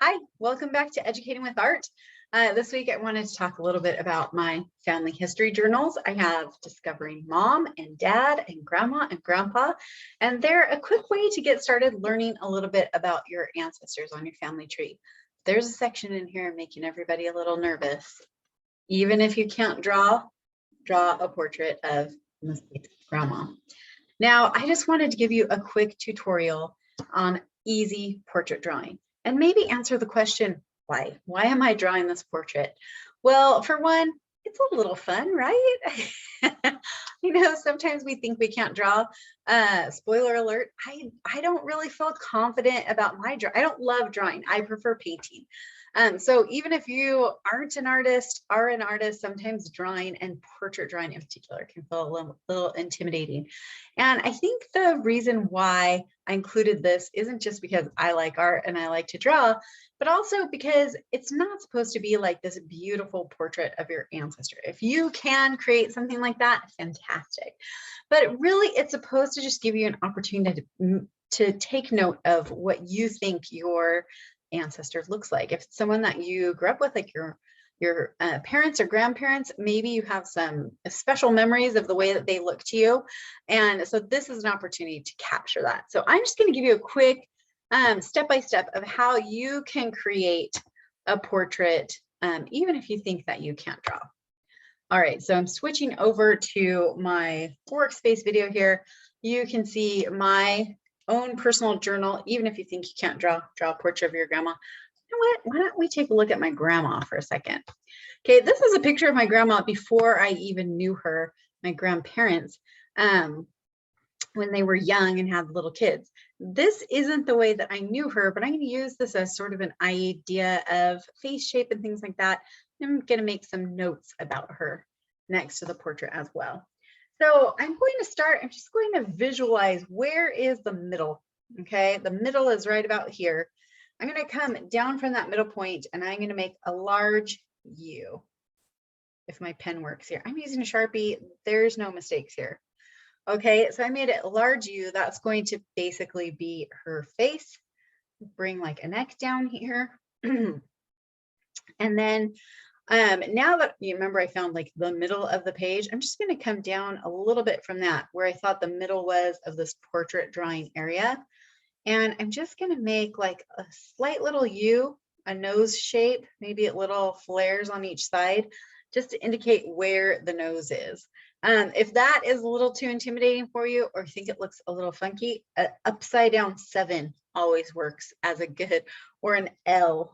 Hi, welcome back to Educating with Art. This week I wanted to talk a little bit about my family history journals. I have Discovering Mom and Dad and Grandma and Grandpa, and they're a quick way to get started learning a little bit about your ancestors on your family tree. There's a section in here making everybody a little nervous. Even if you can't draw a portrait of Grandma. Now, I just wanted to give you a quick tutorial on easy portrait drawing and maybe answer the question, why? Why am I drawing this portrait? Well, for one, it's a little fun, right? Sometimes we think we can't draw. Spoiler alert, I don't really feel confident about my draw. I don't love drawing. I prefer painting. So even if you aren't an artist, are an artist, sometimes drawing and portrait drawing in particular can feel a little intimidating. And I think the reason why I included this isn't just because I like art and I like to draw, but also because it's not supposed to be like this beautiful portrait of your ancestor. If you can create something like that, fantastic. But really, it's supposed to just give you an opportunity to take note of what you think your ancestor looks like. If it's someone that you grew up with, like your parents or grandparents, maybe you have some special memories of the way that they look to you. And so this is an opportunity to capture that. So I'm just going to give you a quick step-by-step of how you can create a portrait, even if you think that you can't draw. All right, so I'm switching over to my workspace video here. You can see my own personal journal, even if you think you can't draw a portrait of your grandma. You know what? Why don't we take a look at my grandma for a second? Okay, this is a picture of my grandma before I even knew her, my grandparents, when they were young and had little kids. This isn't the way that I knew her, but I'm going to use this as sort of an idea of face shape and things like that. I'm going to make some notes about her next to the portrait as well. So I'm going to start, I'm just going to visualize where is the middle, okay? The middle is right about here. I'm going to come down from that middle point and I'm going to make a large U. If my pen works here. I'm using a Sharpie, there's no mistakes here. Okay, so I made it a large U. That's going to basically be her face. Bring like a neck down here. And then now that you remember I found like the middle of the page, I'm just going to come down a little bit from that where I thought the middle was of this portrait drawing area. And I'm just going to make like a slight little U, a nose shape, maybe a little flares on each side, just to indicate where the nose is. If that is a little too intimidating for you, or you think it looks a little funky, an upside down 7 always works as a good, or an L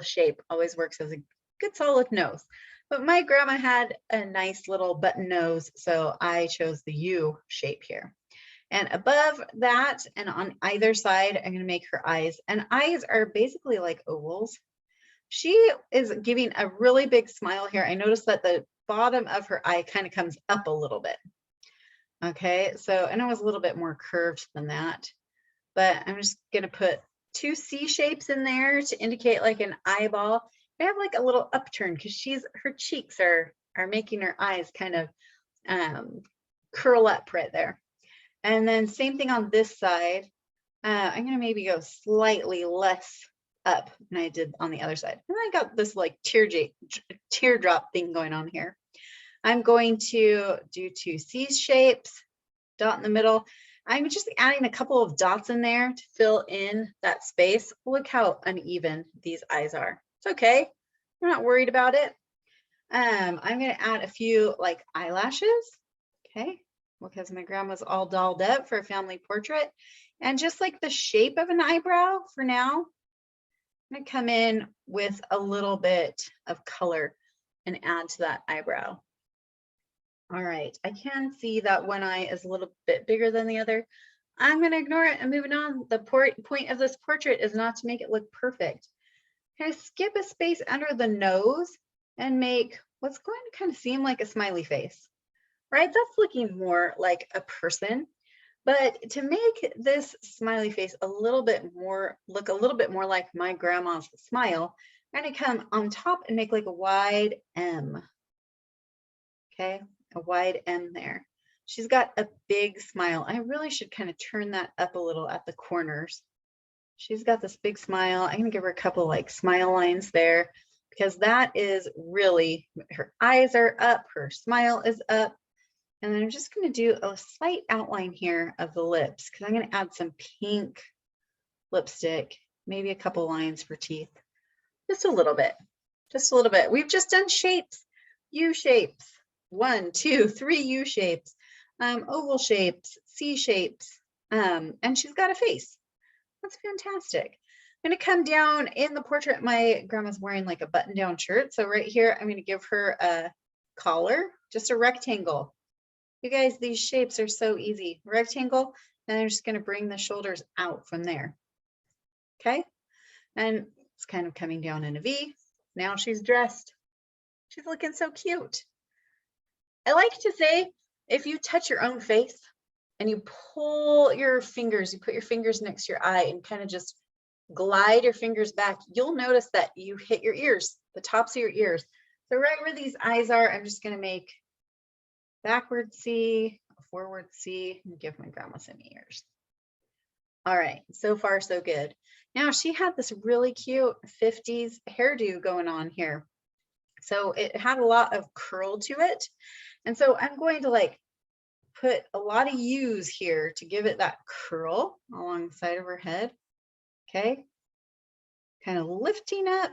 shape always works as a good solid nose. But my grandma had a nice little button nose, so I chose the U shape here. And above that and on either side, I'm going to make her eyes. And eyes are basically like ovals. She is giving a really big smile here. I noticed that the bottom of her eye kind of comes up a little bit. Okay, so I know it was a little bit more curved than that, but I'm just going to put 2 C shapes in there to indicate like an eyeball. I have like a little upturn because her cheeks are making her eyes kind of curl up right there. And then same thing on this side. I'm going to maybe go slightly less up than I did on the other side. And I got this like teardrop thing going on here. I'm going to do 2 C shapes, dot in the middle. I'm just adding a couple of dots in there to fill in that space. Look how uneven these eyes are. It's okay. I'm not worried about it. I'm going to add a few like eyelashes. Okay. Because my grandma's all dolled up for a family portrait. And just like the shape of an eyebrow for now, I'm going to come in with a little bit of color and add to that eyebrow. All right, I can see that one eye is a little bit bigger than the other. I'm going to ignore it and moving on. The point of this portrait is not to make it look perfect. Can I skip a space under the nose and make what's going to kind of seem like a smiley face? Right, that's looking more like a person, but to make this smiley face look a little bit more like my grandma's smile, I'm going to come on top and make like a wide M. Okay, a wide M there. She's got a big smile. I really should kind of turn that up a little at the corners She's got this big smile. I'm gonna give her a couple like smile lines there because that is really, her eyes are up, her smile is up. And then I'm just gonna do a slight outline here of the lips because I'm gonna add some pink lipstick, maybe a couple lines for teeth, just a little bit, just a little bit. We've just done shapes, U shapes, 1, 2, 3 U shapes, oval shapes, C shapes, and she's got a face. That's fantastic. I'm going to come down in the portrait. My grandma's wearing like a button down shirt. So right here, I'm going to give her a collar, just a rectangle. You guys, these shapes are so easy. Rectangle, and I'm just going to bring the shoulders out from there. Okay. And it's kind of coming down in a V. Now she's dressed. She's looking so cute. I like to say, if you touch your own face and you pull your fingers, you put your fingers next to your eye and kind of just glide your fingers back, you'll notice that you hit your ears, the tops of your ears. So right where these eyes are, I'm just going to make backward C, forward C, and give my grandma some ears. All right, so far so good. Now she had this really cute 50s hairdo going on here. So it had a lot of curl to it. And so I'm going to like put a lot of U's here to give it that curl along the side of her head. Okay. Kind of lifting up,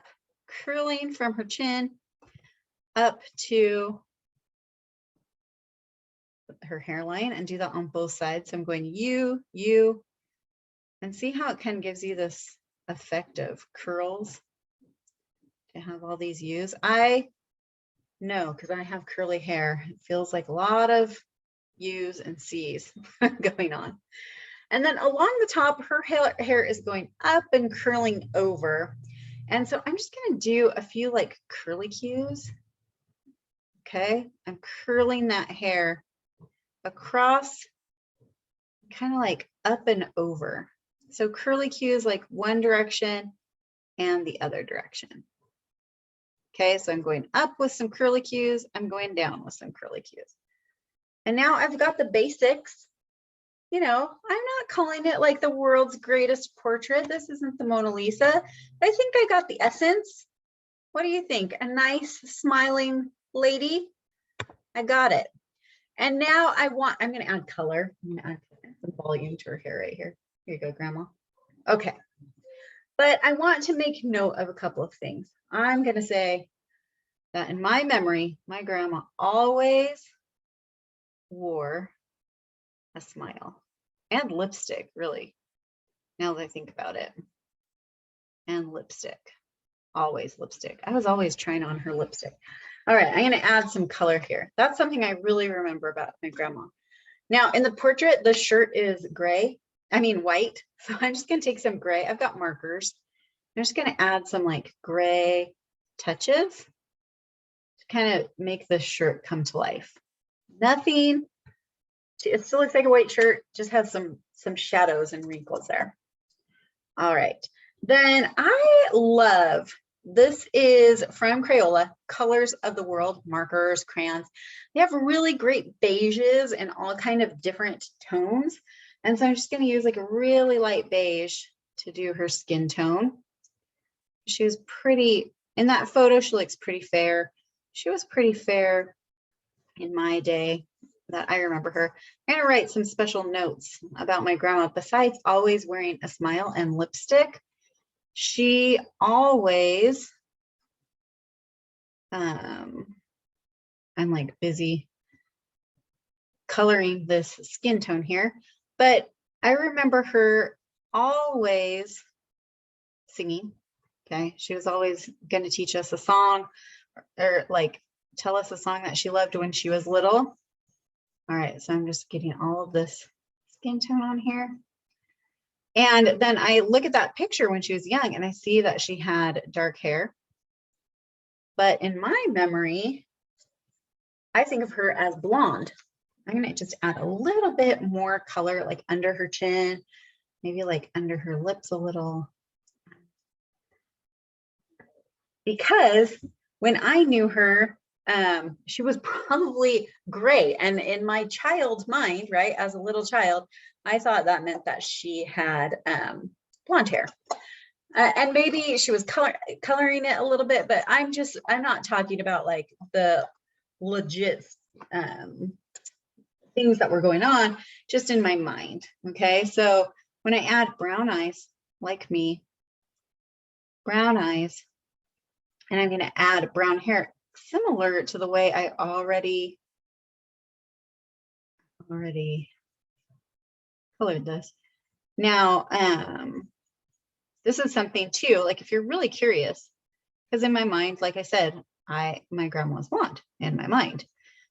curling from her chin up to her hairline, and do that on both sides. So I'm going U, U, and see how it kind of gives you this effect of curls to have all these U's. I know because I have curly hair. It feels like a lot of U's and C's going on. And then along the top, her hair is going up and curling over. And so I'm just going to do a few like curly cues. Okay, I'm curling that hair across, kind of like up and over. So curly cues like one direction and the other direction. Okay, so I'm going up with some curly cues, I'm going down with some curly cues. And now I've got the basics. You know, I'm not calling it like the world's greatest portrait. This isn't the Mona Lisa. I think I got the essence. What do you think? A nice smiling lady? I got it. And now I'm going to add color. I'm going to add some volume to her hair right here. Here you go, Grandma. Okay. But I want to make note of a couple of things. I'm going to say that in my memory, my grandma always wore a smile and lipstick, really, now that I think about it. And lipstick, always lipstick. I was always trying on her lipstick. All right, I'm going to add some color here. That's something I really remember about my grandma. Now in the portrait, the shirt is white. So I'm just going to take some gray. I've got markers. I'm just going to add some like gray touches to kind of make this shirt come to life. Nothing, it still looks like a white shirt, just has some shadows and wrinkles there. All right, then I love, this is from Crayola, Colors of the World, markers, crayons. They have really great beiges and all kind of different tones. And so I'm just going to use like a really light beige to do her skin tone. She was pretty, in that photo, she looks pretty fair. She was pretty fair in my day that I remember her. I'm going to write some special notes about my grandma. Besides always wearing a smile and lipstick, she always, I'm like busy coloring this skin tone here, but I remember her always singing. Okay, she was always going to teach us a song or like tell us a song that she loved when she was little. All right, so I'm just getting all of this skin tone on here. And then I look at that picture when she was young and I see that she had dark hair. But in my memory, I think of her as blonde. I'm going to just add a little bit more color, like under her chin, maybe like under her lips a little. Because when I knew her, she was probably gray. And in my child's mind, right, as a little child, I thought that meant that she had blonde hair. And maybe she was coloring it a little bit, but I'm not talking about like the legit things that were going on, just in my mind. Okay, so when I add brown eyes, like me, brown eyes, and I'm going to add brown hair similar to the way I already colored this. Now, this is something too, like if you're really curious, because in my mind, like I said, my grandma was blonde in my mind,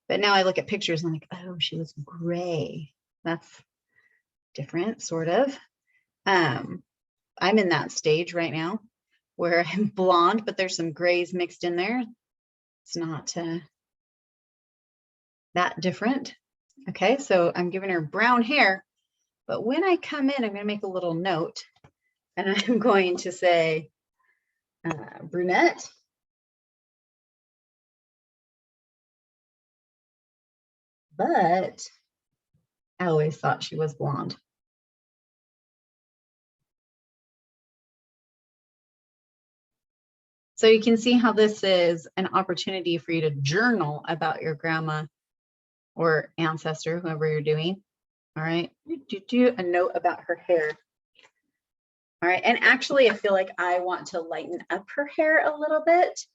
but now I look at pictures and I'm like, oh, she was gray. That's different, sort of. I'm in that stage right now where I'm blonde, but there's some grays mixed in there. It's not that different. Okay, so I'm giving her brown hair, but when I come in, I'm going to make a little note, and I'm going to say brunette. But I always thought she was blonde. So you can see how this is an opportunity for you to journal about your grandma or ancestor, whoever you're doing. All right, do a note about her hair. All right, and actually I feel like I want to lighten up her hair a little bit.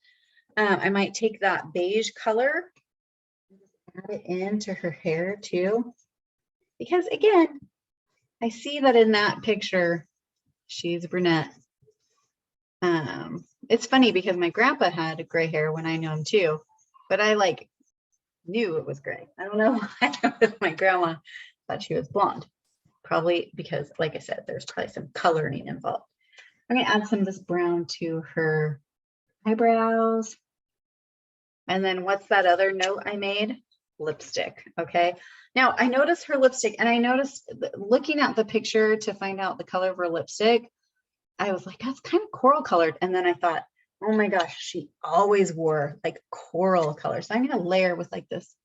I might take that beige color and just add it into her hair too, because again, I see that in that picture, she's brunette. It's funny because my grandpa had gray hair when I knew him too, but I like knew it was gray. I don't know why my grandma thought she was blonde. Probably because, like I said, there's probably some coloring involved. I'm gonna add some of this brown to her eyebrows. And then what's that other note I made? Lipstick, okay? Now I noticed her lipstick, and I noticed looking at the picture to find out the color of her lipstick, I was like, that's kind of coral colored. And then I thought, oh my gosh, she always wore like coral color. So I'm gonna layer with like this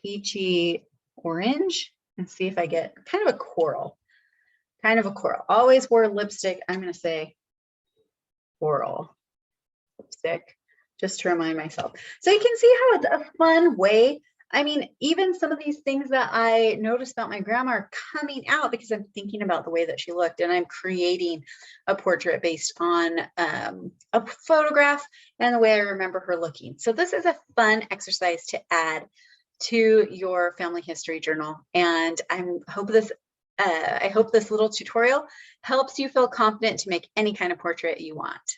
peachy orange and see if I get kind of a coral. Always wore lipstick. I'm gonna say coral lipstick, just to remind myself. So you can see how it's a fun way. I mean, even some of these things that I noticed about my grandma are coming out because I'm thinking about the way that she looked, and I'm creating a portrait based on a photograph and the way I remember her looking. So this is a fun exercise to add to your family history journal. And I hope this little tutorial helps you feel confident to make any kind of portrait you want.